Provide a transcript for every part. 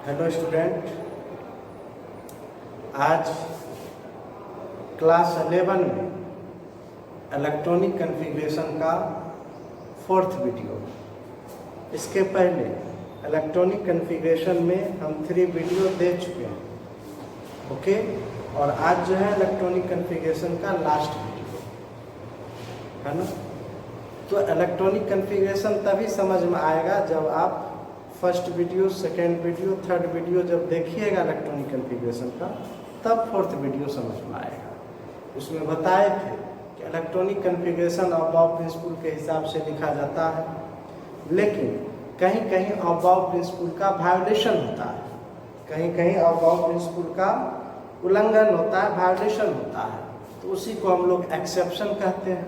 Hello student, आज class 11 में electronic configuration का 4th वीडियो। इसके पहले इलेक्ट्रॉनिक कॉन्फ़िगरेशन में हम 3 वीडियो दे चुके हैं, ओके। और आज जो है इलेक्ट्रॉनिक कॉन्फ़िगरेशन का लास्ट वीडियो है ना। तो इलेक्ट्रॉनिक कॉन्फ़िगरेशन तभी समझ में आएगा जब आप first video, second video, third video जब देखिएगा इलेक्ट्रॉनिक कॉन्फ़िगरेशन का, तब 4th वीडियो समझ में आएगा। उसमें बताए थे कि इलेक्ट्रॉनिक कॉन्फ़िगरेशन अबाव प्रिंसिपल के हिसाब से लिखा जाता है, लेकिन कहीं कहीं अबाव प्रिंसिपल का वायोलेशन होता है, कहीं कहीं अबाव प्रिंसिपल का उल्लंघन होता है, वायोलेशन होता है, तो उसी को हम लोग एक्सेप्शन कहते हैं।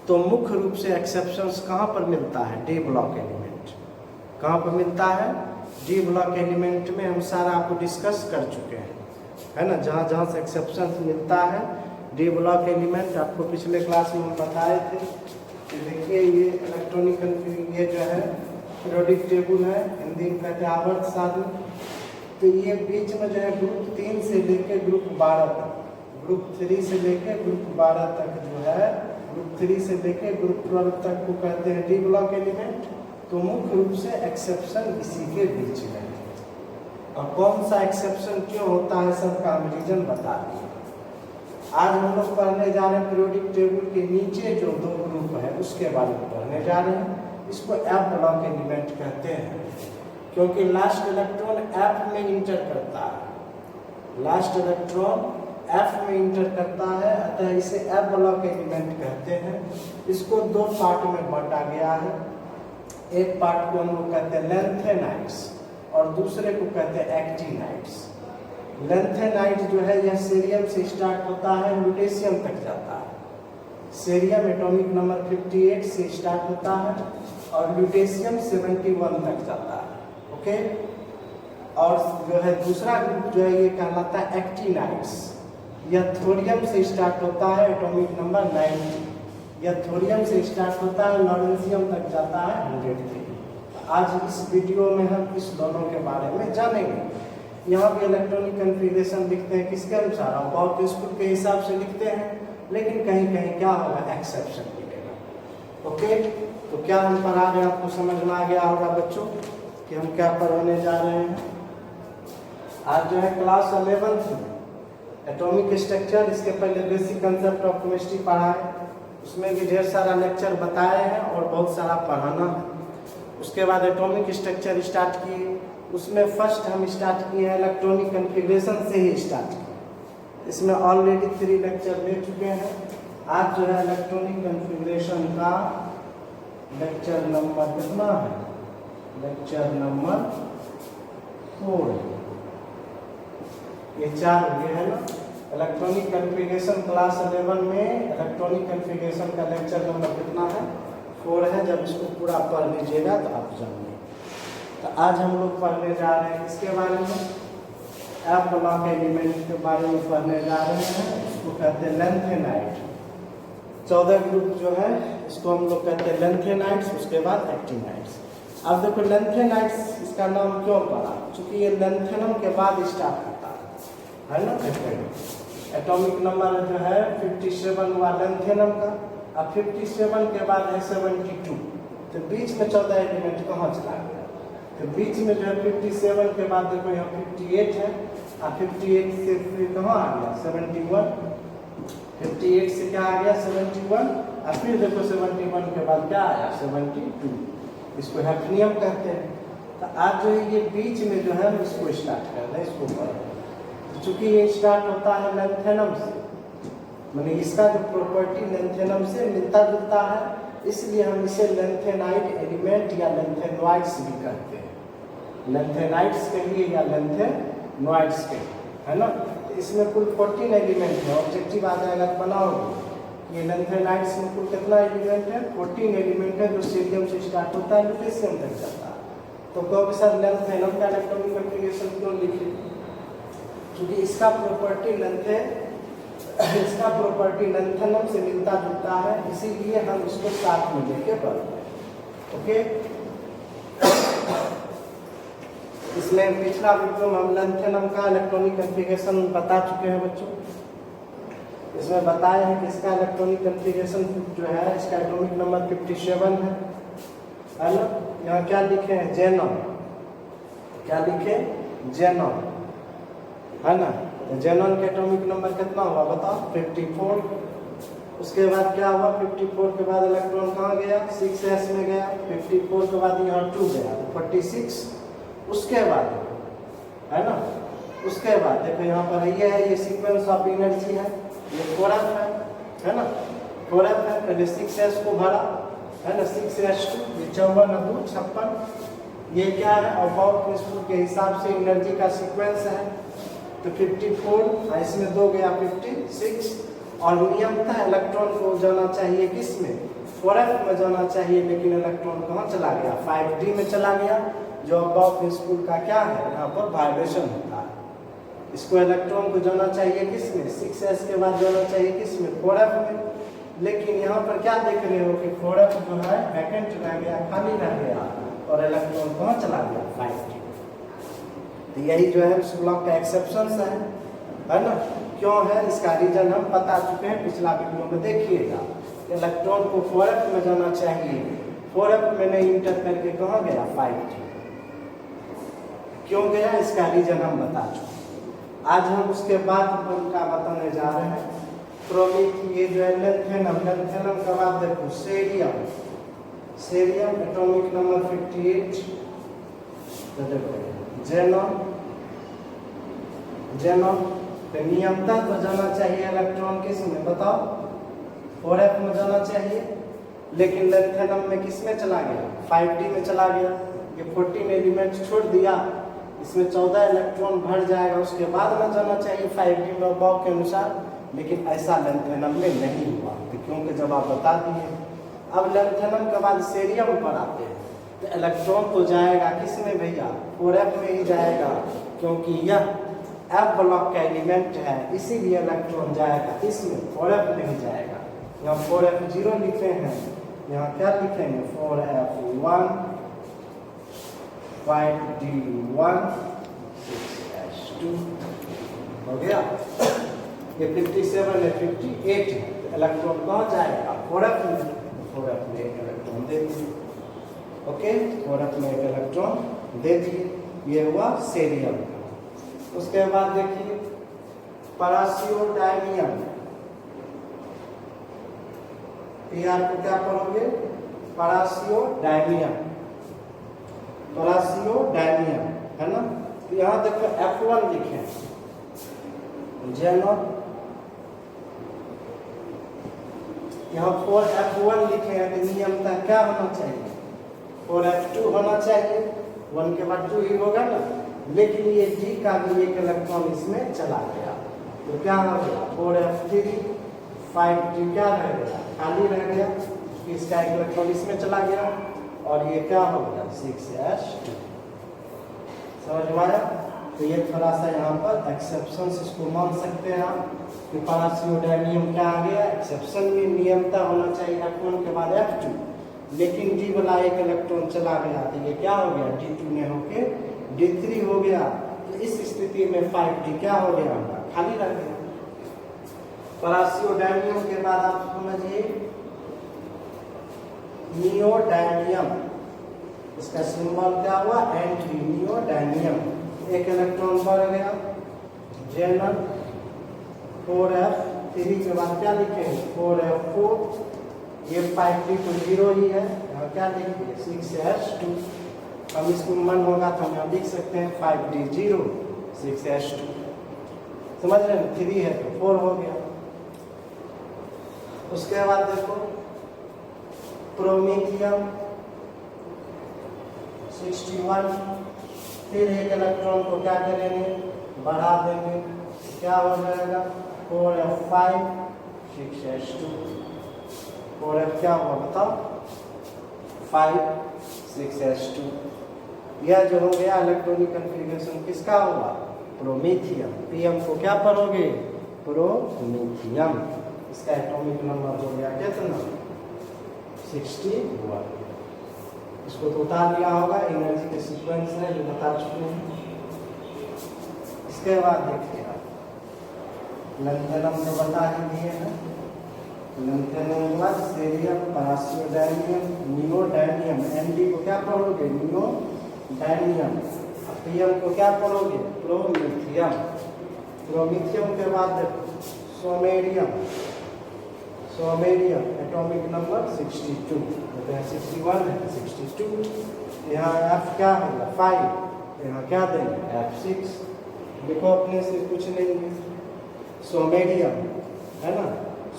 तो मुख्य रूप से एक्सेप्शंस कहाँ पर मिलता है? D block element. कहाँ पर मिलता है? डी ब्लॉक एलिमेंट में हम सारा आपको डिस्कस कर चुके हैं, है ना। जहाँ जहाँ से एक्सेप्शन मिलता है डी ब्लॉक एलिमेंट, आपको पिछले क्लास में हम बताए थे कि देखिए ये इलेक्ट्रॉनिक कॉन्फ़िगरेशन, ये जो है पीरियोडिक टेबल है, हिंदी में कहते हैं आवर्त सारणी। तो ये बीच में जो है ग्रुप 3 से लेकर ग्रुप 12 तक, ग्रुप 3 से लेकर ग्रुप 12 तक जो है, ग्रुप 3 से लेकर ग्रुप 12 तक को कहते हैं डी ब्लॉक एलिमेंट। तो मुख्य रूप से एक्सेप्शन इसी के बीच में है। और कौन सा एक्सेप्शन क्यों होता है, सबका हम रीजन बता दिए। आज हम लोग पढ़ने जा रहे हैं पीरियोडिक टेबल के नीचे जो 2 ग्रुप है उसके बारे में पढ़ने जा रहे हैं। इसको एफ ब्लॉक एलिमेंट कहते हैं, क्योंकि लास्ट इलेक्ट्रॉन एफ में इंटर करता है, लास्ट इलेक्ट्रॉन एफ में इंटर करता है, अतः इसे एफ ब्लॉक एलिमेंट कहते हैं। इसको 2 पार्ट में बांटा गया है। एक पार्ट को हम लोग कहते हैं लेंथेनाइट्स और दूसरे को कहते हैं एक्टिनाइट्स। लेंथेनाइट जो है यह सीरियम से स्टार्ट होता है, लुटेशियम तक जाता है। सीरियम एटॉमिक नंबर 58 से स्टार्ट होता है और लुटेशियम 71 तक जाता है, ओके। और जो है दूसरा ग्रुप जो है ये कहलाता है एक्टिनाइट्स। यह थोरियम से स्टार्ट होता है, एटॉमिक नंबर 90। यह थोरियम से स्टार्ट होता है, लॉरेंशियम तक जाता है 103। आज इस वीडियो में हम इस दोनों के बारे में जानेंगे। यहाँ पे इलेक्ट्रॉनिक कॉन्फ़िगरेशन लिखते हैं किसके अनुसार? अबाव प्रिंसिपल के हिसाब से लिखते हैं, लेकिन कहीं कहीं क्या होगा? एक्सेप्शन मिलेगा, ओके। तो क्या हम पढ़ा रहे हैं, आपको समझ में आ गया होगा बच्चों कि हम क्या पढ़ाने जा रहे हैं। आज जो है क्लास 11 में एटॉमिक स्ट्रक्चर, इसके पहले बेसिक कंसेप्ट ऑफ केमिस्ट्री पढ़ा है, उसमें भी ढेर सारा लेक्चर बताए हैं और बहुत सारा पढ़ाना है। उसके बाद एटॉमिक स्ट्रक्चर स्टार्ट किए, उसमें फर्स्ट हम स्टार्ट किए हैं इलेक्ट्रॉनिक कॉन्फ़िगरेशन से ही स्टार्ट किए। इसमें ऑलरेडी 3 लेक्चर ले चुके हैं। आज जो है इलेक्ट्रॉनिक कॉन्फ़िगरेशन का लेक्चर नंबर कितना है? Lecture number 4। ये 4 ये है ना। इलेक्ट्रॉनिक कॉन्फ़िगरेशन क्लास 11 में इलेक्ट्रॉनिक कॉन्फ़िगरेशन का लेक्चर नंबर कितना है? 4 है। जब इसको पूरा पढ़ लीजिएगा तो आप जानिए। तो आज हम लोग पढ़ने जा रहे हैं इसके बारे में, एफ ब्लॉक एलिमेंट के बारे में पढ़ने जा रहे हैं। इसको कहते हैं लेंथेनाइट। 14 ग्रुप जो है इसको हम लोग कहते हैं लेंथेनाइट्स, उसके बाद एक्टिनाइट्स। अब देखो लेंथेनाइट्स इसका नाम क्यों पड़ा? क्योंकि ये लेंथेनम के बाद स्टार्ट होता है ना। एटॉमिक नंबर जो है 57 हुआ लेंथेनम का, अब 57 के बाद है 72। तो बीच में 14 एलिमेंट कहाँ चला गया? तो बीच में जो है 57 के बाद देखो यहाँ 58 है, और 58 से फिर कहाँ आ गया? 71। 58 से क्या आ गया? 71। और फिर देखो 71 के बाद क्या आया? 72। इसको हैफनियम कहते हैं। तो आज जो है ये बीच में जो है इसको स्टार्ट कर रहे हैं, इसको पढ़। चूंकि ये स्टार्ट होता है लेंथेनम से, माने इसका जो प्रॉपर्टी लेंथेनम से मिलता जुलता है, इसलिए हम इसे लेंथेनाइट एलिमेंट या लेंथेनॉइड्स भी कहते हैं। लेंथेनाइट्स कहिए या लेंथेनॉइड्स कहिए, है ना। तो इसमें कुल 14 एलिमेंट है। ऑब्जेक्टिव आ जाएगा तो बनाओगे। ये लेंथेनाइट्स में कुल कितना एलिमेंट है? 14 एलिमेंट है, जो सीरियम से स्टार्ट होता है, लुटेशियम तक जाता है। तो कहोगे सर लेंथेनम का इलेक्ट्रॉनिक कॉन्फ़िगरेशन क्यों लिखे? क्योंकि इसका प्रॉपर्टी लेंथेनम से मिलता जुलता है, इसीलिए हम इसको साथ में लेके पढ़ते हैं, ओके। इसमें पिछला वीडियो में हम लैंथेनम का इलेक्ट्रॉनिक कॉन्फ़िगरेशन बता चुके हैं बच्चों। इसमें बताया है कि इसका इलेक्ट्रॉनिक कॉन्फ़िगरेशन जो है इसका एटॉमिक नंबर 57 है ना। यहाँ क्या लिखे हैं, जेनॉन, क्या लिखे, जेनॉन, है ना। तो जेनॉन के एटॉमिक नंबर कितना हुआ बताओ, 54। उसके बाद क्या हुआ, 54 के बाद इलेक्ट्रॉन कहाँ गया, 6s में गया। 54 के बाद यहाँ 2 गया, 46। उसके बाद है ना, उसके बाद देखो यहाँ पर ये है, ये सीक्वेंस ऑफ एनर्जी है, ये 4f है ना, 4f है। पहले 6s को भरा है ना, 6s2, ये 54 2 56। ये क्या है, अबाउट प्रिंसिपल के हिसाब से एनर्जी का सीक्वेंस है। तो 54 इसमें 2 गया 56। और नियमतः इलेक्ट्रॉन को जाना चाहिए किस में, 4f में जाना चाहिए, लेकिन इलेक्ट्रॉन कहाँ चला गया, 5d में चला गया, जो अबाउट प्रिंसिपल का क्या है, यहाँ पर वाइब्रेशन होता है। इसको इलेक्ट्रॉन को जाना चाहिए किस में, 6s के बाद जाना चाहिए किस में, 4f में। लेकिन यहाँ पर क्या देख रहे हो कि 4f जो है वैकेंट रह गया, खाली रह गया, और इलेक्ट्रॉन कहाँ चला गया, 5d। तो यही जो है उस ब्लॉक का एक्सेप्शन है ना। क्यों है, इसका रीजन हम बता चुके हैं, पिछला वीडियो में देखिएगा। इलेक्ट्रॉन को 4f में जाना चाहिए, 4f में नहीं इंटर करके कहाँ गया, 5d। क्यों गया, इसका रीजन हम बता चुके। आज हम उसके बाद उनका बताने जा रहे हैं। प्रोमीथियम, ये जो है लैंथेनम, लैंथेनम के बाद देखो सेरियम, सेरियम एटॉमिक नंबर 58। तो देखो जेनॉन, जेनॉन तो नियमतः तो जाना चाहिए इलेक्ट्रॉन किस में बताओ, 4f में जाना चाहिए, लेकिन लैंथेनम में किस में चला गया, 5d में चला गया। ये 14 एलिमेंट छोड़ दिया, इसमें 14 इलेक्ट्रॉन भर जाएगा, उसके बाद में जाना चाहिए 5d में अबाव के अनुसार। लेकिन ऐसा लैंथेनम में नहीं हुआ, तो क्योंकि जब आप बता दिए। अब लैंथेनम के बाद सेरियम पर आते हैं, तो इलेक्ट्रॉन तो जाएगा किस में भैया, 4f में ही जाएगा, क्योंकि यह f ब्लॉक का एलिमेंट है, इसीलिए इलेक्ट्रॉन जाएगा इसमें, 4f में ही जाएगा। यहाँ 4f0 लिखे हैं, यहाँ क्या लिखेंगे, 4f1 5d1 6s2 हो गया। ये 57 है, 58 है, तो इलेक्ट्रॉन कहाँ जाएगा, 4f में, 4f में एक इलेक्ट्रॉन दे दिए। ओके, 4f में एक इलेक्ट्रॉन दे दिए। ये हुआ सेरियम। उसके बाद देखिए पैरासियोडायनियम, पीआर को क्या पढ़ोगे, पैरासियोडायनियम, पैरासियोडायनियम है ना। तो यहाँ देखो F1 लिखे, जेनॉन, यहाँ 4f1 लिखे हैं, तो नियमतः क्या होना चाहिए, 4f2 होना चाहिए, 1 के बाद 2 ही होगा ना। लेकिन ये d का भी एक इलेक्ट्रॉन इसमें चला गया, तो क्या हो गया, 4f3 5d क्या रह गया, खाली रह गया, इसका एक इलेक्ट्रॉन इसमें चला गया, और ये क्या हो गया, 6s2। समझ में आया। तो ये थोड़ा सा यहाँ पर एक्सेप्शन इसको मान सकते हैं आप, कि पैरासियोडायनियम क्या आ गया, एक्सेप्शन में नियमता होना चाहिए F1 के बाद F2, लेकिन d वाला एक इलेक्ट्रॉन चला गया, तो ये क्या हो गया, d2 में होके d3 हो गया। तो इस स्थिति में 5d क्या हो गया, खाली रह गया। पैरासियोडायनियम के बाद आप समझिए नियोडायनियम, इसका सिंबल क्या हुआ, एंट्री, नियोडायनियम, एक इलेक्ट्रॉन बढ़ गया। जेनॉन 4f3 के बाद क्या लिखेंगे, 4f4, ये 5d तो 0 ही है, यहाँ क्या लिखिए, 6s2। हम इसको मन होगा तो हम यहाँ लिख सकते हैं 5d0 6s2। समझ रहे हैं, 3 है तो 4 हो गया। उसके बाद देखो प्रोमीथियम 61, फिर एक इलेक्ट्रॉन को क्या करेंगे, बढ़ा देंगे, क्या हो जाएगा, 4f5 6s2। 4f क्या हुआ बताओ, 5 6s2। यह जो हो गया इलेक्ट्रॉनिक कॉन्फ़िगरेशन किसका हुआ, प्रोमीथियम। पीएम को क्या पढ़ोगे, प्रोमीथियम। इसका एटॉमिक नंबर हो गया कितना, 61। इसको तो उतार लिया होगा, एनर्जी के सीक्वेंस है जो बता चुके हैं। इसके बाद देखिए आप लंथेनम तो बता ही दिए हैं। लंथेनम के बाद सीरियम, परासियोडायनियम, नियोडायनियम। एनडी को क्या पढ़ोगे? नियोडायनियम। पीएम को क्या पढ़ोगे? प्रोमीथियम। प्रोमीथियम के बाद सोमेरियम। सोमेरियम एटॉमिक नंबर 62, कहते हैं 61 है 62। यहाँ एफ क्या होगा? 5। यहाँ क्या देंगे? F6। देखो अपने से कुछ नहीं है। सोमेरियम है ना,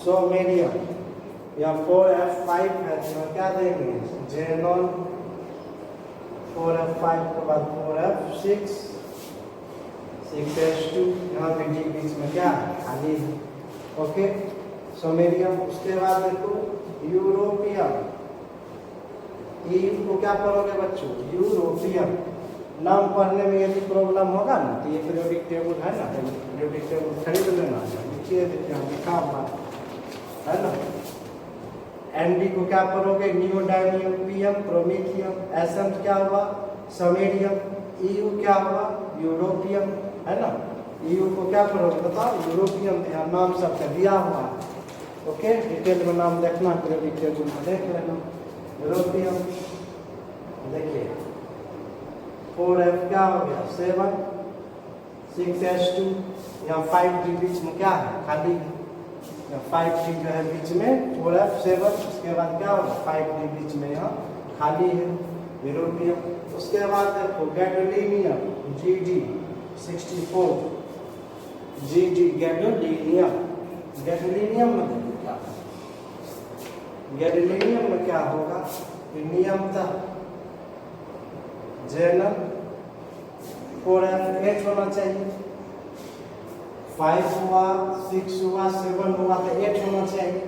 सोमेरियम। यहाँ 4F5 है, यहाँ क्या देंगे? जेनॉन। 4F5 के बाद 4F6, 6H2। यहाँ पे डी बीच में क्या है? खाली है। ओके, सोमेरियम। उसके बाद देखो यूरोपियम। EU को क्या पढ़ोगे बच्चों? यूरोपियम। नाम पढ़ने में यदि प्रॉब्लम होगा ना तो ये पीरियोडिक टेबल है ना, पीरियोडिक टेबल खरीद लेना, लिखिए देते हैं, लिखा हुआ है ना। एनडी को क्या पढ़ोगे? नियोडायनियम। PM promethium. एसएम क्या हुआ? सोमेरियम। EU क्या हुआ? यूरोपियम, है ना। EU को क्या पढ़ोगे बताओ? यूरोपियम। यहाँ नाम सबका दिया हुआ है। ओके, डिटेल में नाम देखना, पीरियोडिक टेबल में देख लेना। यूरोपियम देखिए 4F क्या हो गया? 7, 6H2। यहाँ 5D बीच में क्या है? खाली है। 5D जो है बीच में 4F7। उसके बाद क्या होगा? 5D बीच में यहाँ खाली है, यूरोपियम। उसके बाद देखो gadolinium, GD 64। GD gadolinium. Gadolinium में देखो क्या, गैडोलिनियम में क्या होगा? नियम था जेनम। 4F8 होना चाहिए। 5 हुआ, 6 हुआ, 7 हुआ तो 8 होना चाहिए,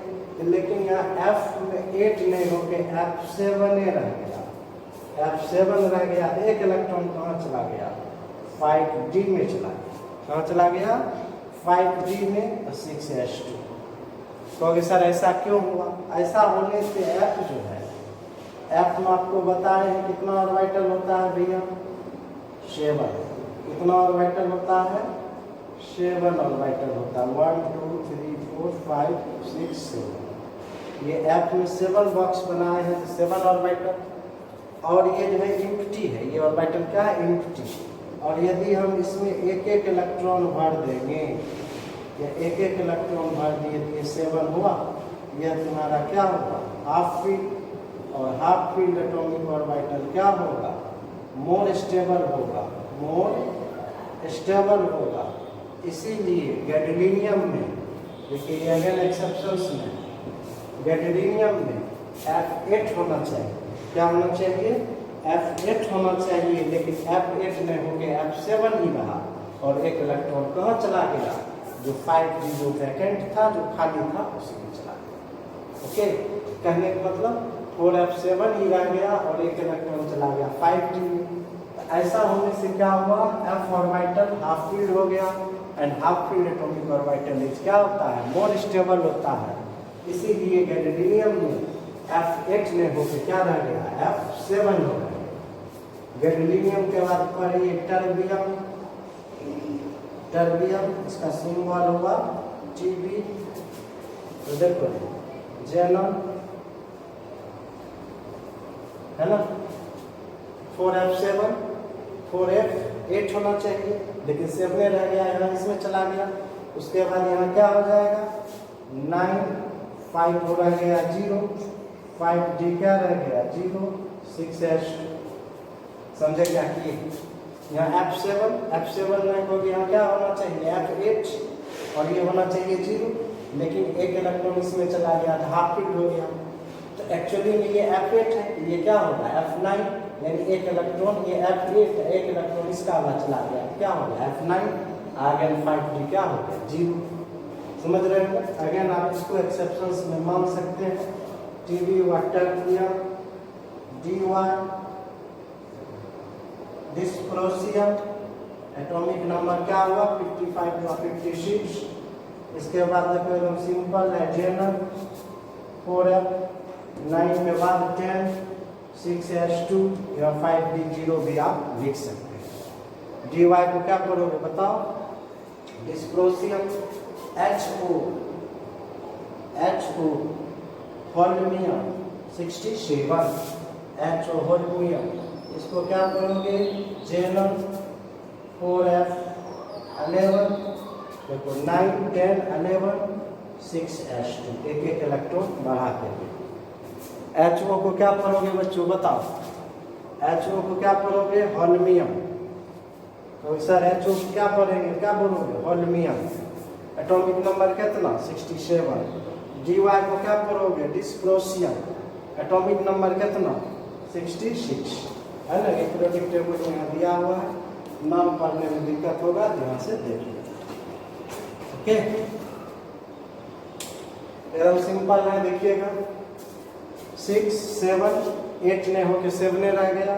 लेकिन यहाँ F में 8 नहीं हो के F7 रह गया। F7 रह गया, एक इलेक्ट्रॉन कहाँ चला गया? 5D में चला गया। कहाँ चला गया? 5D में। 6H2। कहोगे सर ऐसा क्यों हुआ? ऐसा होने से F जो है, F में आपको बताए हैं कितना ऑर्बिटल होता है भैया? 7। कितना ऑर्बिटल होता है? 7 ऑर्बिटल होता है। 1 2 3 4 5 6 7। ये F में 7 बॉक्स बनाए हैं, 7 ऑर्बिटल। और ये जो है एम्प्टी है, ये ऑर्बिटल क्या है? एम्प्टी। और यदि हम इसमें एक एक इलेक्ट्रॉन भर देंगे, या एक एक इलेक्ट्रॉन भर दिए तो ये 7 हुआ। यह तुम्हारा क्या होगा? Half field. और हाफ फील्ड एटॉमिक ऑर्बिटल क्या होगा? मोर स्टेबल होगा, मोर स्टेबल होगा। इसीलिए गैडोलिनियम में देखिए, अगेन एक्सेप्शंस में, गैडोलिनियम में F8 होना चाहिए। क्या होना चाहिए? F8 होना चाहिए, लेकिन F8 नहीं हो गया, F7 ही रहा। और एक इलेक्ट्रॉन कहाँ चला गया? जो 5D जो वैकेंट था, जो खाली था, उसी में चला गया। ओके, कहने का मतलब 4F7 ही रह गया और एक इलेक्ट्रॉन चला गया 5D में। तो ऐसा होने से क्या हुआ? F ऑर्बिटल हाफ फील्ड हो गया। And half field atomic orbital क्या होता है? मोर स्टेबल होता है। इसीलिए गैडोलिनियम में F8 में होकर क्या रह गया? F7 हो गया। गैडोलिनियम के बाद पढ़िए टर्बियम। टर्बियम, इसका सिंबल हुआ TB। तो देखो जेनॉन है ना। 4F7, 4F8 होना चाहिए, लेकिन 7 रह गया, यहाँ इसमें चला गया। उसके बाद यहाँ क्या हो जाएगा? 9, 5 हो रह गया 0, 5D क्या रह गया? 0, 6H। समझे क्या किए? यहाँ F7 नहीं होगी, यहाँ क्या होना चाहिए? F8। और ये होना चाहिए 0, लेकिन एक इलेक्ट्रॉन इसमें चला गया तो हाफ फील्ड हो गया। तो एक्चुअली में ये F8 है, ये क्या होगा? F9। यानी एक इलेक्ट्रॉन, ये F8 है, एक इलेक्ट्रॉन इसका वाला चला गया, क्या हो गया? F9। आगे 5D क्या हो गया? 0। समझ रहे हो? अगेन आप इसको एक्सेप्शंस में मान सकते हैं। TB वाटर किया, DY डिस्प्रोसियम एटॉमिक नंबर क्या हुआ? 55 हुआ, 56। इसके बाद देखो एकदम सिंपल है जेनम 4F। 9 के बाद 10, 6s2 या 5d0 भी आप लिख सकते हैं। dy को क्या करोगे बताओ, dysprosium HO holmium 67 HO holmium, इसको क्या करोगे जेनम 4f11, देखो 9 10 11 6s2, एक एक इलेक्ट्रॉन बढ़ा देंगे। HO को क्या पढ़ोगे बच्चों बताओ, HO को क्या पढ़ोगे होल्मियम, तो सर HO को क्या पढ़ेंगे, क्या बोलोगे होल्मियम, एटॉमिक नंबर कितना 67। dy को क्या पढ़ोगे डिस्प्रोसियम, एटॉमिक नंबर कितना 66 है ना। ये पीरियोडिक टेबल यहाँ दिया हुआ है, नाम पढ़ने में दिक्कत होगा ध्यान से देखिए। ओके एकदम सिंपल है, देखिएगा 6 7 8 ने होके 7 रह गया,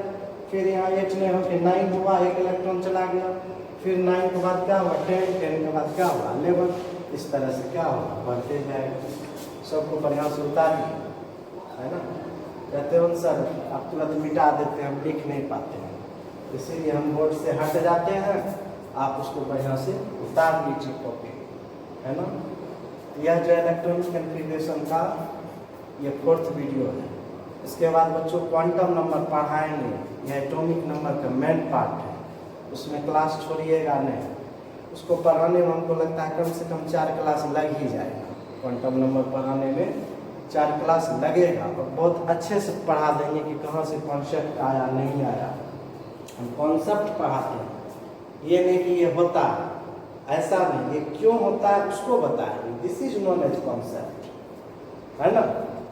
फिर यहाँ 8 ने होके 9 हुआ, एक इलेक्ट्रॉन चला गया, फिर 9 के बाद क्या हुआ 10 10 के बाद क्या हुआ 11, इस तरह से क्या होगा बढ़ते जाएगा। सबको बढ़िया से उतारिए है ना। कहते हो सर आप तुरंत मिटा देते हैं, हम लिख नहीं पाते हैं, इसीलिए हम बोर्ड से हट जाते हैं, आप उसको बढ़िया से उतार लीजिए कॉपी है ना। यह जो इलेक्ट्रॉनिक कॉन्फ़िगरेशन का ये 4th वीडियो है। इसके बाद बच्चों क्वांटम नंबर पढ़ाएंगे, यह एटॉमिक नंबर का मेन पार्ट है, उसमें क्लास छोड़िएगा नहीं, उसको पढ़ाने में हमको लगता है कम से कम 4 क्लास लग ही जाएगा। क्वांटम नंबर पढ़ाने में 4 क्लास लगेगा और बहुत अच्छे से पढ़ा देंगे कि कहाँ से कॉन्सेप्ट आया नहीं आया। हम कॉन्सेप्ट पढ़ाते हैं, ये नहीं कि ये होता है, ऐसा नहीं, ये क्यों होता है उसको बताएंगे। This is known as concept है ना।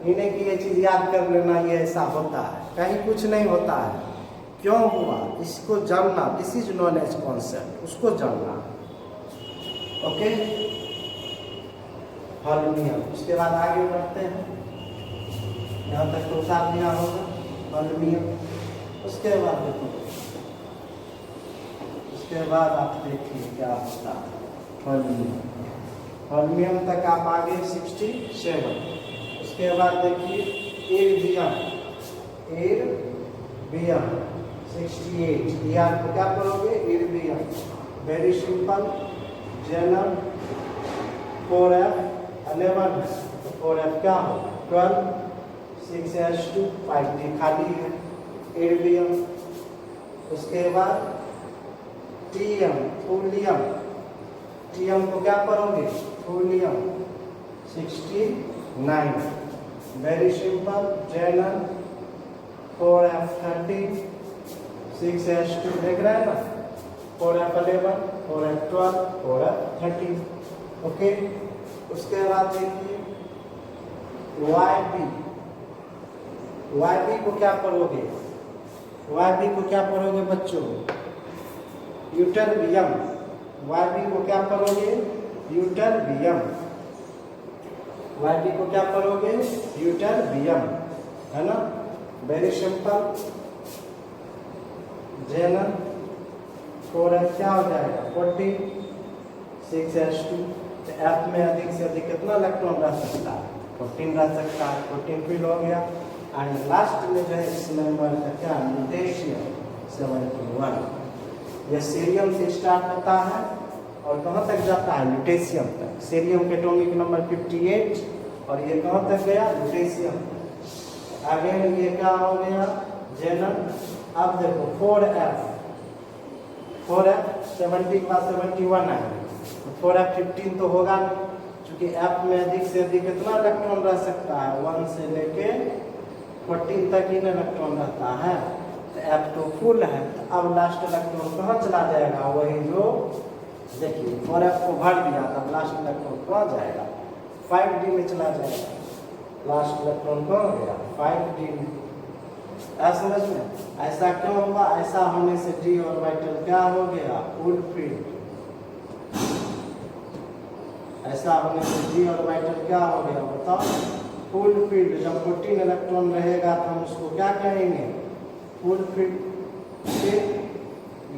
ये नहीं कि ये चीज़ याद कर लेना ये ऐसा होता है, कहीं कुछ नहीं होता है, क्यों हुआ इसको जानना, this is known as concept, उसको जानना। ओके होल्मियम, उसके बाद आगे बढ़ते हैं, यहाँ तक तो उतार दिया होगा होल्मियम। उसके बाद देखो, उसके बाद आप देखिए क्या होता है होल्मियम, होल्मियम तक आप आगे 67। उसके बाद देखिए इर्बियम 68, यार को क्या करोगे इर्बियम, वेरी सिंपल, जेनम 4f11 है, तो 4f क्या हो 12, 6s2 5d खाली है इर्बियम। उसके बाद टीएम थूलियम, टीएम को क्या करोगे thulium 69, very simple, जेनम 4f13, 6s2 देख रहे हैं ना, 4f11 4f12 4f13। ओके उसके बाद देखिए YB को क्या पढ़ोगे, YB को क्या पढ़ोगे बच्चों यूटरबियम, YB को क्या पढ़ोगे यूटरबियम, YB को क्या पढ़ोगे यूटरबियम है ना, वेरी सिंपल, जेनम 4f क्या हो जाएगा 40, 6s2, तो F में अधिक से अधिक कितना इलेक्ट्रॉन रह सकता है 14 रह सकता है, 14 फिल हो गया। एंड लास्ट में जो है इस नंबर का क्या लुटेशियम 71, यह सीरियम से स्टार्ट होता है और कहाँ तक जाता है लुटेशियम तक। सीरियम के एटॉमिक नंबर 58 और ये कहाँ तक गया लुटेशियम। आगे ये क्या हो गया जेनम। अब देखो 4f 70 के बाद 71 आएगा, 4f15 तो होगा नहीं, क्योंकि f में अधिक से अधिक कितना इलेक्ट्रॉन रह सकता है 1 से लेके 14 तक ही इलेक्ट्रॉन रहता है, तो f तो फुल है। तो अब लास्ट इलेक्ट्रॉन कहाँ चला जाएगा, वही जो देखिए 4f को भर दिया, तब लास्ट इलेक्ट्रॉन कहाँ जाएगा 5d में चला जाएगा, लास्ट इलेक्ट्रॉन कहाँ गया 5d में। समझ में ऐसा क्यों हुआ, ऐसा होने से d ऑर्बिटल क्या हो गया फुल फील्ड, ऐसा होने से d ऑर्बिटल क्या हो गया बताओ फुल फील्ड। जब 14 इलेक्ट्रॉन रहेगा तो हम उसको क्या कहेंगे फुल फील्ड।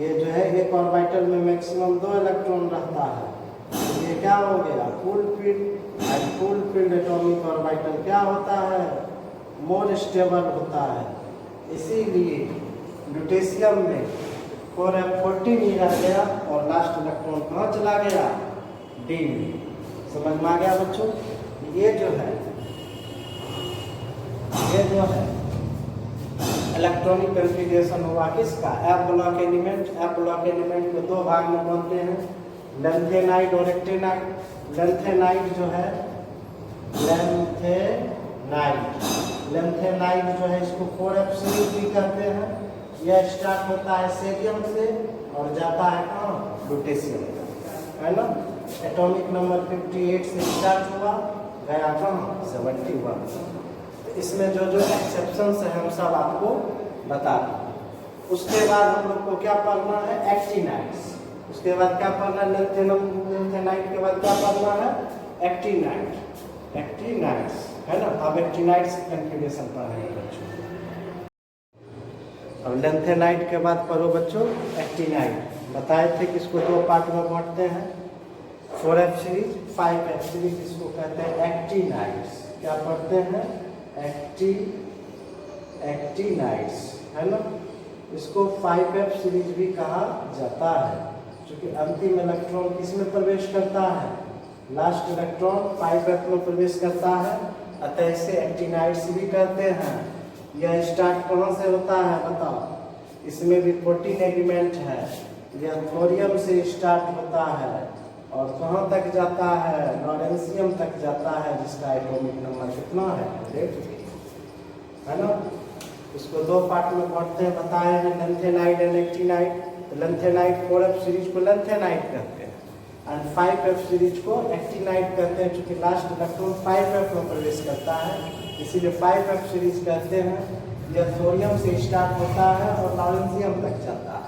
ये जो है एक ऑर्बिटल में मैक्सिमम 2 इलेक्ट्रॉन रहता है, तो ये क्या हो गया full field. And full field atomic orbital क्या होता है मोर स्टेबल होता है, इसीलिए ल्यूटेशियम में 4f14 ही रह गया और लास्ट इलेक्ट्रॉन कहाँ चला गया, डी में। समझ में आ गया बच्चों? ये जो है इलेक्ट्रॉनिक कॉन्फ़िगरेशन हुआ किसका, F block element. F block element को दो भाग में बांटते हैं, लेंथेनाइड और एक्टिनाइड। लेंथेनाइड जो है लेंथेनाइड जो है इसको 4f सीरीज भी कहते हैं। यह स्टार्ट होता है सोडियम से और जाता है कहाँ, लुटेशियम, है ना। एटॉमिक नंबर 58 से स्टार्ट हुआ, गया कहाँ, 71। इसमें जो जो एक्सेप्शंस है हम सब आपको बता दें। उसके बाद हम लोग को क्या पढ़ना है, एक्टिनाइड्स। उसके बाद क्या पढ़ना है, लेंथेनाइड के बाद क्या पढ़ना है, एक्टिनाइड्स, है ना। अब एक्टिनाइड्स की कॉन्फ़िगरेशन पढ़ेंगे बच्चों। अब लेंथेनाइड के बाद पढ़ो बच्चों एक्टिनाइड। बताए थे कि इसको दो पार्ट में बांटते हैं, 4f सीरीज 5f सीरीज, इसको कहते हैं एक्टिनाइड्स। क्या पढ़ते हैं, एक्टिनाइड्स, है ना। इसको 5f सीरीज भी कहा जाता है, क्योंकि अंतिम इलेक्ट्रॉन किसमें प्रवेश करता है, लास्ट इलेक्ट्रॉन 5f में प्रवेश करता है, अतः इसे एक्टिनाइड्स भी कहते हैं। यह स्टार्ट कहाँ से होता है बताओ, इसमें भी 14 एलिमेंट है। यह थोरियम से स्टार्ट होता है और कहाँ तक जाता है, लॉरेंशियम तक जाता है, जिसका एटॉमिक नंबर कितना है, 103, है ना। इसको दो पार्ट में बांटते हैं, बताए हैं, लेंथेनाइड एंड एक्टिनाइड। तो लेंथेनाइड 4f सीरीज को लेंथेनाइड कहते हैं एंड 5f सीरीज को एक्टिनाइड कहते हैं, क्योंकि लास्ट इलेक्ट्रॉन 5f में प्रवेश करता है, इसीलिए 5f सीरीज कहते हैं। यह थोरियम से स्टार्ट होता है और लॉरेंशियम तक जाता है।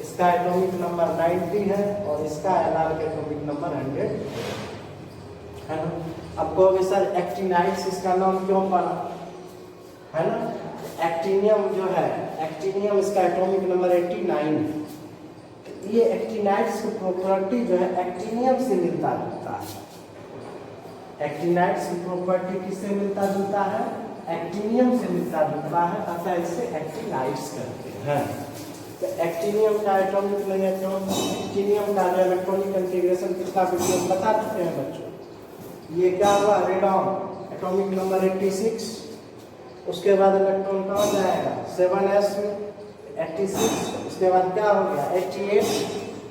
इसका एटॉमिक नंबर 90 है और इसका Lr का एटॉमिक नंबर 100 है ना। अब कहोगे सर एक्टिनाइड्स इसका नाम क्यों पड़ा, है ना। एक्टिनियम जो है, एक्टिनियम इसका एटॉमिक नंबर 89 है। तो ये एक्टिनाइड्स की प्रॉपर्टी जो है एक्टिनियम से मिलता जुलता है। एक्टिनाइड्स की प्रॉपर्टी किससे मिलता जुलता है, एक्टिनियम से मिलता जुलता है, अतः इसे एक्टिनाइड्स कहते हैं। तो एक्टिनियम का एटॉमिक नहीं है, एक्टिनियम का जो इलेक्ट्रॉनिक कॉन्फ़िगरेशन पिछला वीडियो में बता चुके हैं बच्चों। ये क्या हुआ, रेडॉन, एटॉमिक नंबर 86। उसके बाद इलेक्ट्रॉन कहाँ जाएगा, 7s में 86। उसके बाद क्या हो गया, 88।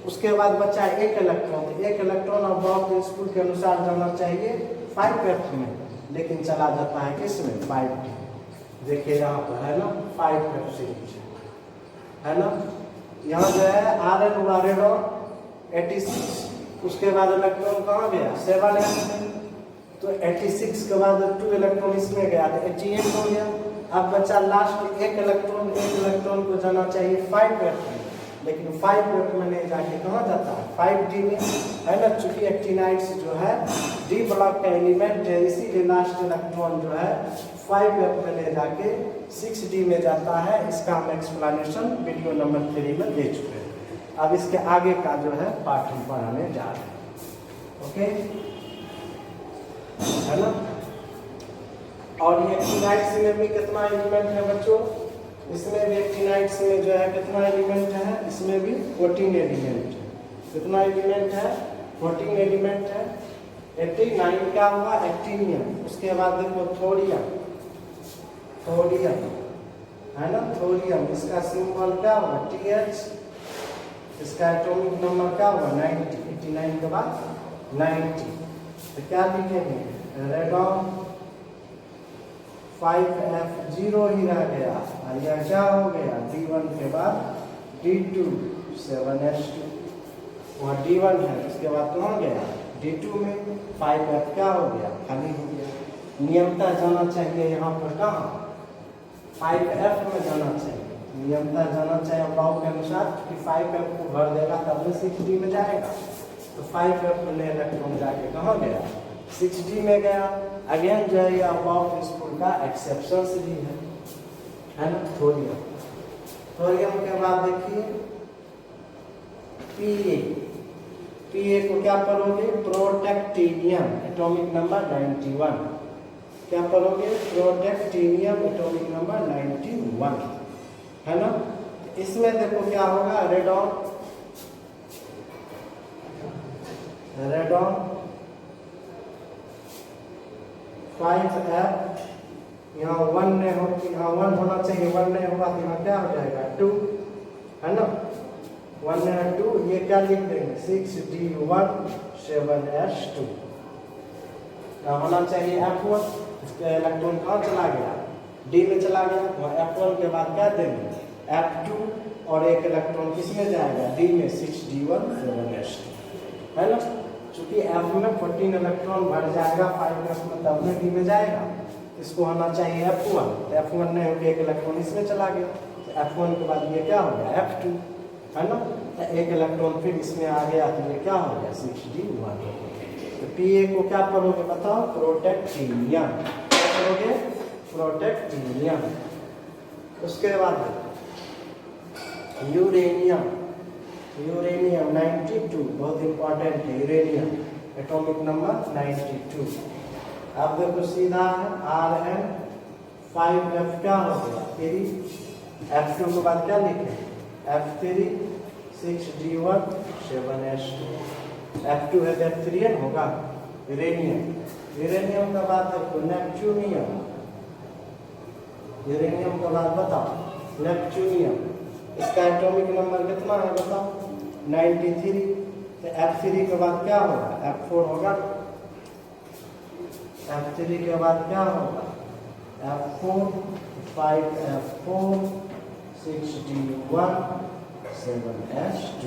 उसके बाद बचा एक इलेक्ट्रॉन। तो एक इलेक्ट्रॉन और बॉब प्रिंसिपल के अनुसार जाना चाहिए 5f में, लेकिन चला जाता है किस में, 5d। देखिए यहाँ पर है ना 5f सीरीज, है ना। यहाँ जो है Rn हुआ रेडॉन 86। उसके बाद इलेक्ट्रॉन कहाँ गया, 7s में। तो 86 के बाद 2 इलेक्ट्रॉन इसमें गया तो 88 हो गया। अब बचा लास्ट एक इलेक्ट्रॉन को जाना चाहिए 5f में, लेकिन 5f में नहीं जाके कहाँ जाता है, 5d में, है ना। चूंकि एक्टिनाइड्स जो है d ब्लॉक का एलिमेंट है, इसीलिए लास्ट इलेक्ट्रॉन जो है 5f में ले जाके 6d में जाता है। इसका हम एक्सप्लेनेशन वीडियो नंबर 3 में दे चुके हैं। अब इसके आगे का जो है पार्ट हम पढ़ाने जा रहे हैं, ओके, है ना। और ये एक्टिनाइड्स में भी कितना एलिमेंट है बच्चों, इसमें भी एक्टिनाइड्स में जो है कितना एलिमेंट है, इसमें भी 14 एलिमेंट है। कितना एलिमेंट है, 14 एलिमेंट है। 89 क्या हुआ, एक्टिनियम। उसके बाद देखो थोरियम, है ना, थोरियम। इसका सिंबल क्या हुआ, TH। इसका एटॉमिक नंबर क्या हुआ, 90। 89 के बाद 90। तो क्या लिखेंगे, रेडॉन 5f 0 ही रह गया, और यह क्या हो गया, D1 के बाद D2 7s2। वहाँ D1 है, उसके बाद कहाँ गया, D2 में 5f क्या हो गया, खाली हो गया। नियमता जाना चाहिए यहाँ पर कहाँ, 5f में जाना चाहिए, नियमता जाना चाहिए अभाव के अनुसार, कि 5f को भर देगा तब में 6d में जाएगा। तो 5f में इलेक्ट्रॉन जाके कहाँ गया, 6d में गया। अगेन जो है अबाउट प्रिंसिपल का एक्सेप्शंस भी है ना। थोरियम के बाद देखिए Pa को क्या पढ़ोगे, प्रोटेक्टिनियम, एटॉमिक नंबर 91। क्या पढ़ोगे, प्रोटेक्टिनियम, एटॉमिक नंबर 91। है ना। इसमें देखो क्या होगा, रेडॉन 5F, यहाँ 1 नहीं हो, यहाँ 1 होना चाहिए, 1 नहीं होगा तो यहाँ क्या हो जाएगा 2, है ना। 1 है 2, ये क्या लिख देंगे 6D1 7S2। क्या होना चाहिए F1, इसका इलेक्ट्रॉन कहाँ चला गया, D में चला गया, वहाँ F1 के बाद क्या देंगे F2, और एक इलेक्ट्रॉन किस में जाएगा D में 6D1 7S2, है ना। चूंकि F में 14 इलेक्ट्रॉन भर जाएगा 5F में, तब में D में जाएगा, इसको होना चाहिए F1, तो F1 नहीं होकर एक इलेक्ट्रॉन इसमें चला गया, तो F1 के बाद ये क्या हो गया F2, है ना। तो एक इलेक्ट्रॉन फिर इसमें आ गया, तो ये क्या हो गया 6D1। तो Pa को क्या पढ़ोगे बताओ, प्रोटेक्टिनियम, क्या पढ़ोगे प्रोटेक्टिनियम। उसके बाद यूरेनियम, यूरेनियम 92, बहुत इंपॉर्टेंट है यूरेनियम, एटॉमिक नंबर 92। अब देखो सीधा है Rn5F, क्या हो गया 3, F2 के बाद क्या लिखे F3 6D1 7S2, F2 है तो F3 होगा यूरेनियम। यूरेनियम के बाद देखो नेपच्यूनियम, यूरेनियम के बाद बताओ नेपच्यूनियम, इसका एटॉमिक नंबर कितना है बताओ 93। तो F3 के बाद क्या होगा F4 होगा, F3 के बाद क्या होगा F4 5F4 6D1 7S2,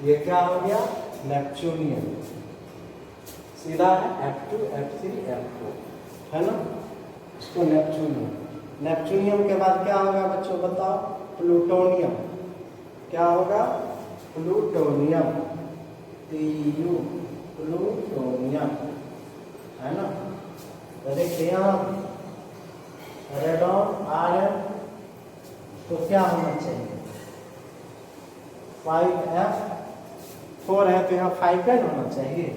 ये क्या हो गया नेपच्यूनियम। सीधा है F2 F3 F4, है ना, इसको नेपच्यूनियम। नेपच्यूनियम के बाद क्या होगा बच्चों बताओ, प्लूटोनियम, क्या होगा प्लूटोनियम, Pu प्लूटोनियम, है ना। तो देखिए यहाँ रेडॉन Rn, तो क्या होना चाहिए 5F, 4 है तो यहाँ 5N होना चाहिए,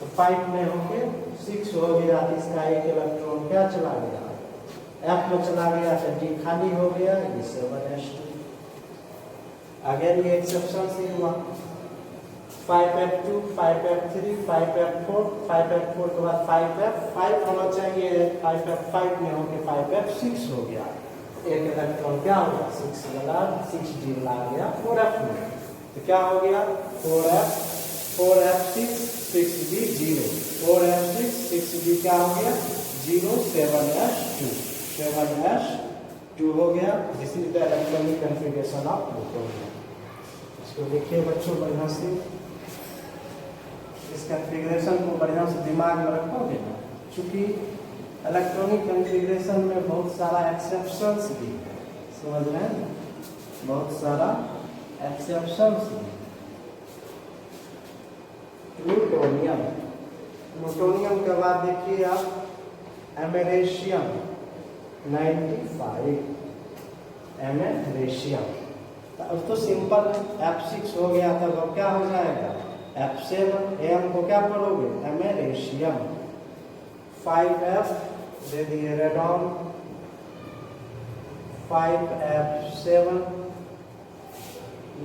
तो 5 में होके 6 हो गया, इसका एक इलेक्ट्रॉन क्या चला गया F में चला गया, तो D खाली हो गया, ये 7S2। अगेन ये एक्सेप्शन से हुआ 5F2 5F3 5F4, 5F4 के बाद 5F5 होना चाहिए, 5F5 में होके 5F6 हो गया, एक इलेक्ट्रॉन क्या होगा 6 वाला 6D ला गया 4F में, तो क्या हो गया 4F6 6D 0, 4F6 6D क्या हो गया 0 7S2, 7S2 हो गया। This is the electronic configuration of plutonium. इसको देखिए बच्चों बढ़िया से, इस कॉन्फ़िगरेशन को बढ़िया से दिमाग में रखोगे ना, चूँकि इलेक्ट्रॉनिक कॉन्फ़िगरेशन में बहुत सारा एक्सेप्शंस भी है, समझ रहे हैं, बहुत सारा एक्सेप्शंस भी। प्लूटोनियम, प्लूटोनियम के बाद देखिए आप एमेरेशियम 95, एमेरेशियम, अब तो सिंपल है, F6 हो गया, तब अब क्या हो जाएगा F7, एम को क्या पढ़ोगे एमेरेशियम। 5F दे दिए रेडॉन, 5F7,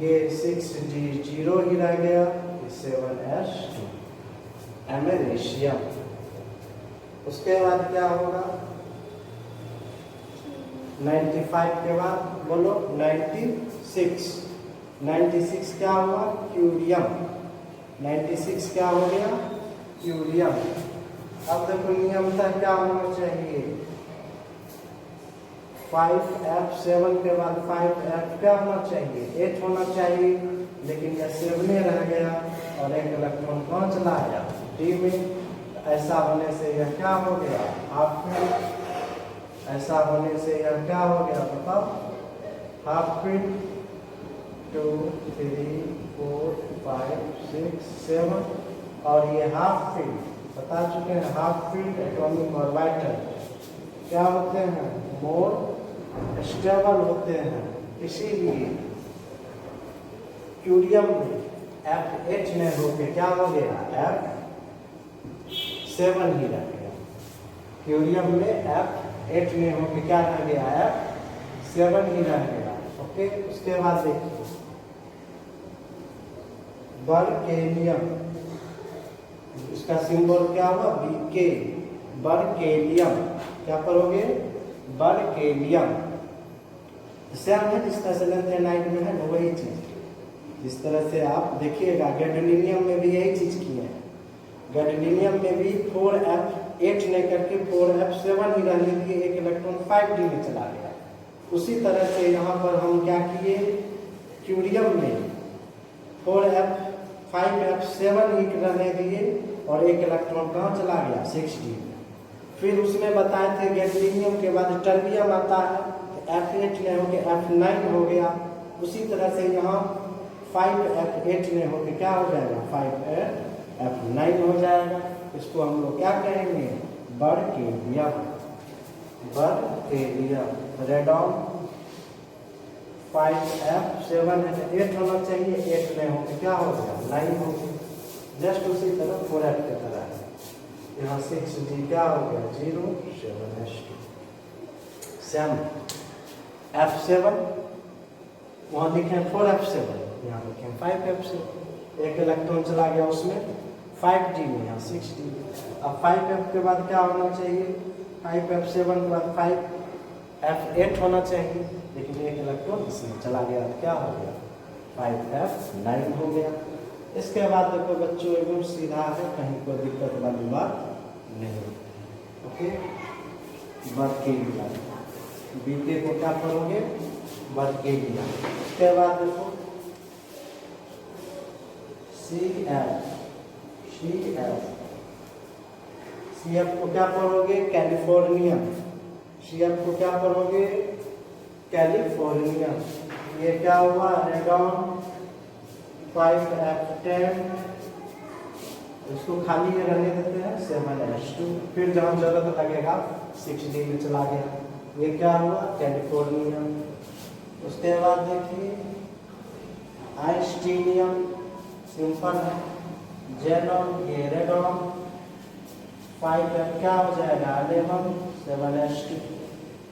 ये 6D 0 ही रह गया, 7S2, एमेरेशियम। उसके बाद क्या होगा 95 के बाद बोलो 96, 96 क्या हुआ क्यूरियम, 96 क्या हो गया क्यूरियम। अब देखो नियम था क्या होना चाहिए 5F7 के बाद 5F क्या होना चाहिए 8 होना चाहिए, लेकिन यह 7 रह गया और एक इलेक्ट्रॉन कहाँ चला गया D में। ऐसा होने से यह क्या हो गया हाफ फील्ड, ऐसा होने से यह क्या हो गया बताओ हाफ फील्ड 2 3 4 5 6 7, और ये हाफ फील्ड बता चुके हैं, हाफ फील्ड एटॉमिक ऑर्बिटल क्या होते हैं मोर स्टेबल होते हैं, इसीलिए क्यूरियम में F8 में होके क्या हो गया F7 ही रह गया, क्यूरियम में F8 में होके क्या रह गया 7 ही रह गया। ओके, उसके बाद देखिए बर्केलियम, इसका सिंबल क्या हुआ, बीके, बर्केलियम। क्या पढ़ोगे, बर्केलियम। सेम है जिसका सेलेंथेनाइड में है वो वही चीज, जिस तरह से आप देखिएगा गैडोलिनियम में भी यही चीज की है। गैडोलिनियम में भी 4f8 नहीं करके 4f7 ही रहने दिए, एक इलेक्ट्रॉन 5d में चला गया। उसी तरह से यहाँ पर हम क्या किए, क्यूरियम में 5f7 ही रहने दिए और एक इलेक्ट्रॉन कहाँ चला गया, 6d में। फिर उसमें बताए थे गैडोलिनियम के बाद टर्बियम आता है, f8 ने होके f9 हो गया। उसी तरह से यहाँ 5f8 ने होके क्या हो जाएगा, 5f9 हो जाएगा। इसको हम लोग क्या कहेंगे, बर्केलियम, बर्केलियम। रेडॉन 5f7 है, 8 होना चाहिए, 8 में होके क्या हो गया, 9 हो गया। जस्ट उसी तरह 4f की तरह है। यहाँ 6d क्या हो गया, 0, 7s2। सेम f7 वहाँ लिखे 4f7, यहाँ लिखे 5f7। एक इलेक्ट्रॉन चला गया उसमें 5d में, यहाँ 6d। अब 5f के बाद क्या होना चाहिए, 5f7 के बाद 5f8 होना चाहिए, लेकिन एक इलेक्ट्रॉन इसमें चला गया, क्या हो गया, 5f9 हो गया। इसके बाद देखो बच्चों एकदम सीधा है, कहीं कोई दिक्कत वाली बात नहीं। ओके, बर्केलियम, बीके को क्या पढ़ोगे, बर्केलियम। उसके बाद देखो CF को क्या पढ़ोगे, कैलिफोर्नियम। CF को क्या पढ़ोगे, कैलिफोर्नियम। ये क्या हुआ, रेडॉन 5f10, इसको खाली रहने देते हैं, 7s2। फिर जहाँ जरूरत लगेगा 6d में चला गया। ये क्या हुआ, कैलिफोर्नियम। उसके बाद देखिए आइंस्टीनियम, सिंपल है, जेनॉन, ये रेडॉन 5f क्या हो जाएगा, 11, 7s2।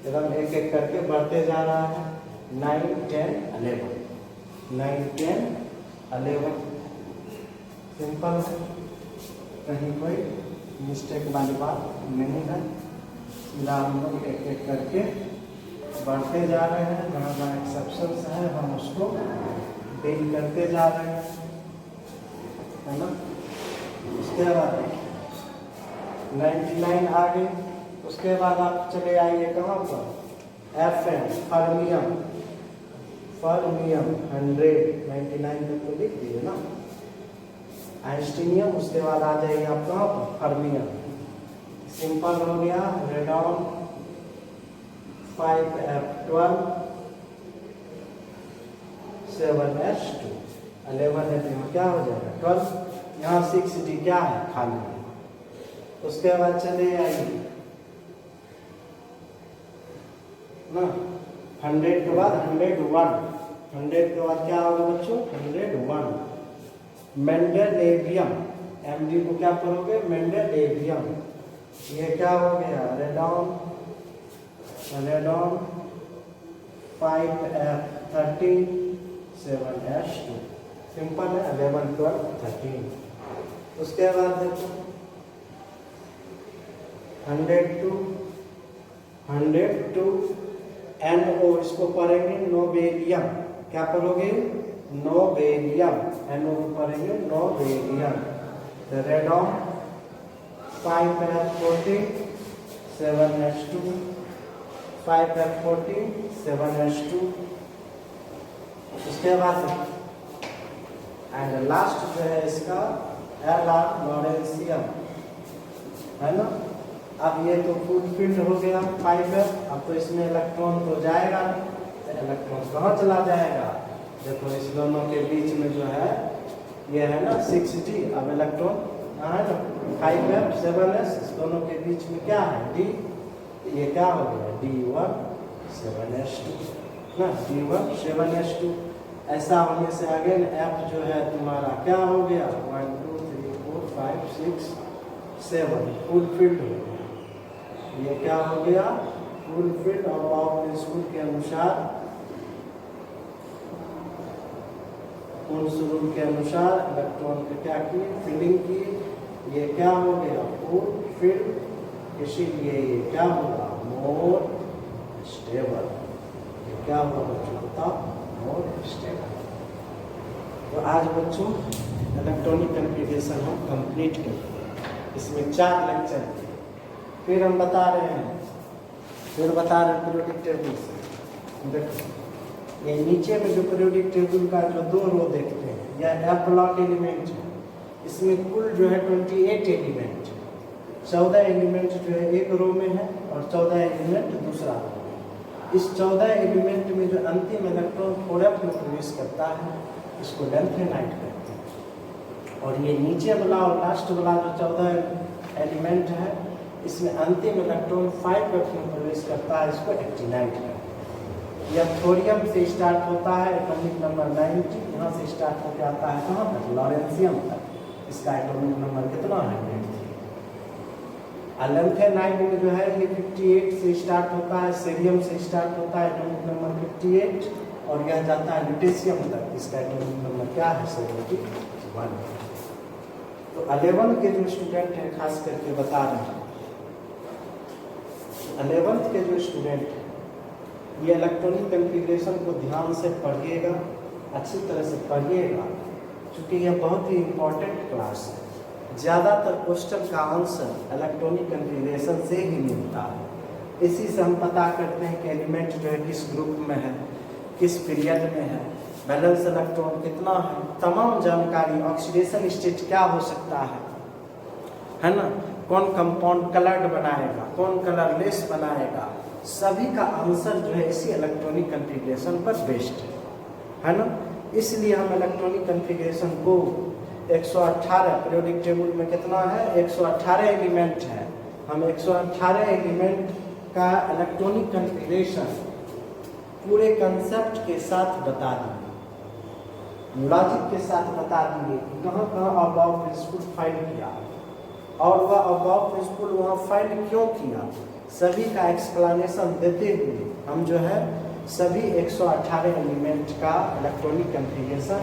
एकदम एक एक करके बढ़ते जा रहा है, 9, 10, 11, 9, 10, 11। सिंपल है, कहीं कोई मिस्टेक वाली बात नहीं है। सीधा हम लोग एक एक करके बढ़ते जा रहे हैं, जहाँ जहाँ एक्सेप्शंस है हम उसको डील करते जा रहे हैं, है ना। उसके बाद 99 आ गए। उसके बाद आप चले आइए कहाँ पर, Fn, फर्मियम, फर्मियम 100, 99 तक तो लिख दिए ना। आइंस्टीनियम, उसके बाद आ जाइए आप कहाँ पर, फर्मियम। सिंपल हो गया, रेडॉन 5f12, 7s2, 11 है तो क्या हो जाएगा, 12। यहाँ 6d क्या है, खाली है। उसके बाद चले आइए ना, 100 के बाद 101, 100 के बाद क्या होगा बच्चों, 101। मेंडेलेवियम, md को क्या पढ़ोगे, मेंडेलेवियम। ये क्या हो गया, रेडॉन 5f13, 7s2। सिंपल है, 11, 12, 13। उसके बाद देखो 102 NO, इसको पढ़ेंगे नोबेलियम। क्या पढ़ोगे, नोबेलियम। NO को पढ़ेंगे nobelium. Radon 5f14, 7s2, 5f14, 7s2। उसके बाद एंड लास्ट जो है इसका Lr लॉरेंसियम, है ना। अब ये तो फुलफिल्ड हो गया 5f। अब तो इसमें इलेक्ट्रॉन तो जाएगा, तो इलेक्ट्रॉन कहाँ चला जाएगा, देखो इस दोनों के बीच में जो है ये है ना 6d। अब इलेक्ट्रॉन यहाँ है ना 5f, 7s, इस दोनों के बीच में क्या है, d। ये क्या हो गया, d1, 7s2 ना, d1, 7s2। ऐसा होने से अगेन f जो है तुम्हारा क्या हो गया, 1, 2, 3, 4, 5, 6, 7 फुलफिल्ड हो गया। ये क्या हो गया, कूल फील्ड और पावर प्रिंसिपल के अनुसार, रूल के अनुसार इलेक्ट्रॉन को क्या किए, फील्डिंग की। ये क्या हो गया, कूल फील्ड, इसीलिए ये क्या होगा, मोर स्टेबल। ये क्या होगा बच्चों, मोर स्टेबल। तो आज बच्चों इलेक्ट्रॉनिक कन्फिगरेशन हम कंप्लीट कर लिए। इसमें 4 लेक्चर थे। फिर हम बता रहे हैं पीरियोडिक टेबल से। देखो ये नीचे में जो पीरियोडिक टेबल का जो 2 रो देखते हैं, यह एफ ब्लॉक एलिमेंट है। इसमें कुल जो है 28 एलिमेंट, 14 एलिमेंट जो है एक रो में है और 14 एलिमेंट दूसरा रो में। इस 14 एलिमेंट में जो अंतिम इलेक्ट्रॉन प्रोडक्ट में प्रवेश करता है इसको लेंथेनाइट कहते हैं। और ये नीचे वाला और लास्ट वाला जो 14 एलिमेंट है, इसमें अंतिम इलेक्ट्रॉन 5f में प्रवेश करता है, इसको एक्टिनाइट कहते हैं। यह थोरियम से स्टार्ट होता है, एटॉमिक नंबर 90, यहाँ से स्टार्ट होकर आता है कहाँ तक, लॉरेंशियम तक। इसका एटॉमिक नंबर कितना है, 93। लेंथेनाइट में जो है ये 58 से स्टार्ट होता है, सीरियम से स्टार्ट होता है, एटॉमिक नंबर 58, और यह जाता है ल्यूटेशियम तक। इसका एटॉमिक नंबर क्या है, 71। तो 11 के जो स्टूडेंट हैं खास करके बता रहे हैं, 11th के जो स्टूडेंट हैं ये इलेक्ट्रॉनिक कन्फिग्रेशन को ध्यान से पढ़िएगा, अच्छी तरह से पढ़िएगा, क्योंकि यह बहुत ही इम्पोर्टेंट क्लास है। ज़्यादातर क्वेश्चन का आंसर इलेक्ट्रॉनिक कन्फिग्रेशन से ही मिलता है। इसी से हम पता करते हैं कि एलिमेंट जो है किस ग्रुप में है, किस पीरियड में है, बैलेंस इलेक्ट्रॉन कितना है, तमाम जानकारी, ऑक्सीडेशन स्टेट क्या हो सकता है ना, कौन कंपाउंड कलर्ड बनाएगा, कौन कलरलेस बनाएगा, सभी का आंसर जो है इसी इलेक्ट्रॉनिक कन्फिग्रेशन पर बेस्ड है ना। इसलिए हम इलेक्ट्रॉनिक कन्फिग्रेशन को 118 पीरियोडिक टेबल में कितना है, 118 एलिमेंट है। हम 118 एलिमेंट का इलेक्ट्रॉनिक कन्फिग्रेशन पूरे कंसेप्ट के साथ बता दिए, लॉजिक के साथ बता दिए कि कहाँ कहाँ अबाव प्रिंसिपल फाइंड किया और वह अबाव प्रिंसिपल वहाँ फाइंड क्यों किया, सभी का एक्सप्लेनेशन देते हुए हम जो है सभी 118 एलिमेंट का इलेक्ट्रॉनिक कन्फिग्रेशन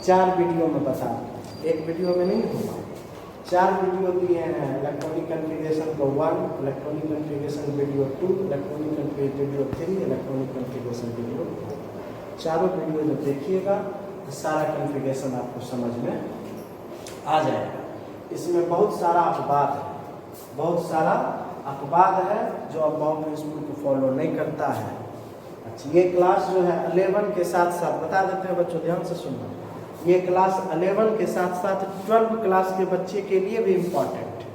4 वीडियो में बता दें। एक वीडियो में नहीं होगा, 4 वीडियो दिए हैं। इलेक्ट्रॉनिक कन्फिग्रेशन को 1, electronic configuration video 2, electronic configuration video 3, electronic configuration video 4। चारों वीडियो जब देखिएगा तो सारा कन्फिग्रेशन आपको समझ में आ जाएगा। इसमें बहुत सारा अपवाद है, बहुत सारा अपवाद है जो अबाव प्रिंसिपल को फॉलो नहीं करता है। अच्छा, ये क्लास जो है 11 के साथ साथ बता देते हैं बच्चों, ध्यान से सुनना, ये क्लास 11 के साथ साथ 12 क्लास के बच्चे के लिए भी इम्पॉर्टेंट है,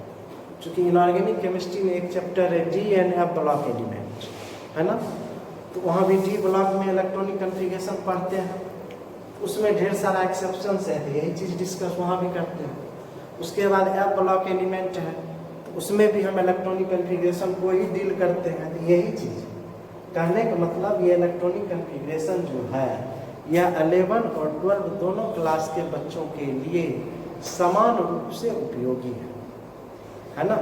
क्योंकि इनऑर्गेनिक केमिस्ट्री में एक चैप्टर है D and F block element, है ना। तो वहाँ भी डी ब्लॉक में इलेक्ट्रॉनिक कन्फिग्रेशन पढ़ते हैं, उसमें ढेर सारा एक्सेप्शंस है, तो यही चीज़ डिस्कस वहाँ भी करते हैं। उसके बाद एफ ब्लॉक एलिमेंट है, तो उसमें भी हम इलेक्ट्रॉनिक कन्फिग्रेशन को ही डील करते हैं। तो यही चीज़ कहने का मतलब, ये इलेक्ट्रॉनिक कन्फिग्रेशन जो है यह 11 और 12 दोनों क्लास के बच्चों के लिए समान रूप से उपयोगी है ना।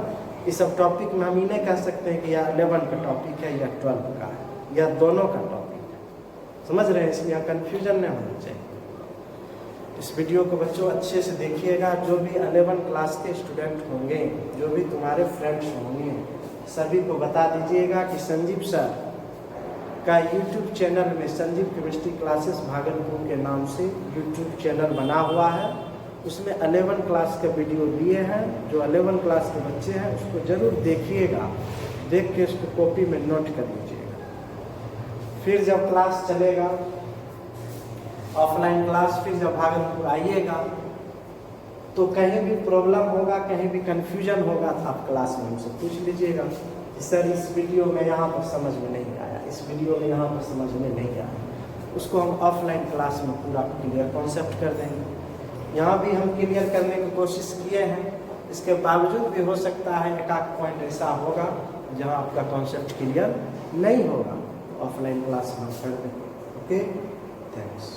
इस सब टॉपिक में हम ही नहीं कह सकते हैं कि यह 11 का टॉपिक है या 12 का है, यह दोनों का टॉपिक है, समझ रहे हैं। इसलिए कन्फ्यूजन नहीं होना चाहिए। इस वीडियो को बच्चों अच्छे से देखिएगा। जो भी 11 क्लास के स्टूडेंट होंगे, जो भी तुम्हारे फ्रेंड्स होंगे, सभी को बता दीजिएगा कि संजीव सर का यूट्यूब चैनल में संजीव केमिस्ट्री क्लासेस भागलपुर के नाम से यूट्यूब चैनल बना हुआ है। उसमें 11 क्लास के वीडियो दिए हैं। जो 11 क्लास के बच्चे हैं उसको ज़रूर देखिएगा, देख के उसको कॉपी में नोट कर लीजिएगा। फिर जब क्लास चलेगा ऑफलाइन क्लास, फिर जब भागलपुर आइएगा तो कहीं भी प्रॉब्लम होगा, कहीं भी कन्फ्यूजन होगा तो आप क्लास में हमसे पूछ लीजिएगा कि सर इस वीडियो में यहाँ पर समझ में नहीं आया, इस वीडियो में यहाँ पर समझ में नहीं आया। उसको हम ऑफलाइन क्लास में पूरा क्लियर कॉन्सेप्ट कर देंगे। यहाँ भी हम क्लियर करने की कोशिश किए हैं, इसके बावजूद भी हो सकता है एक आध पॉइंट ऐसा होगा जहाँ आपका कॉन्सेप्ट क्लियर नहीं होगा, ऑफलाइन क्लास में हम कर देंगे। Okay, thanks.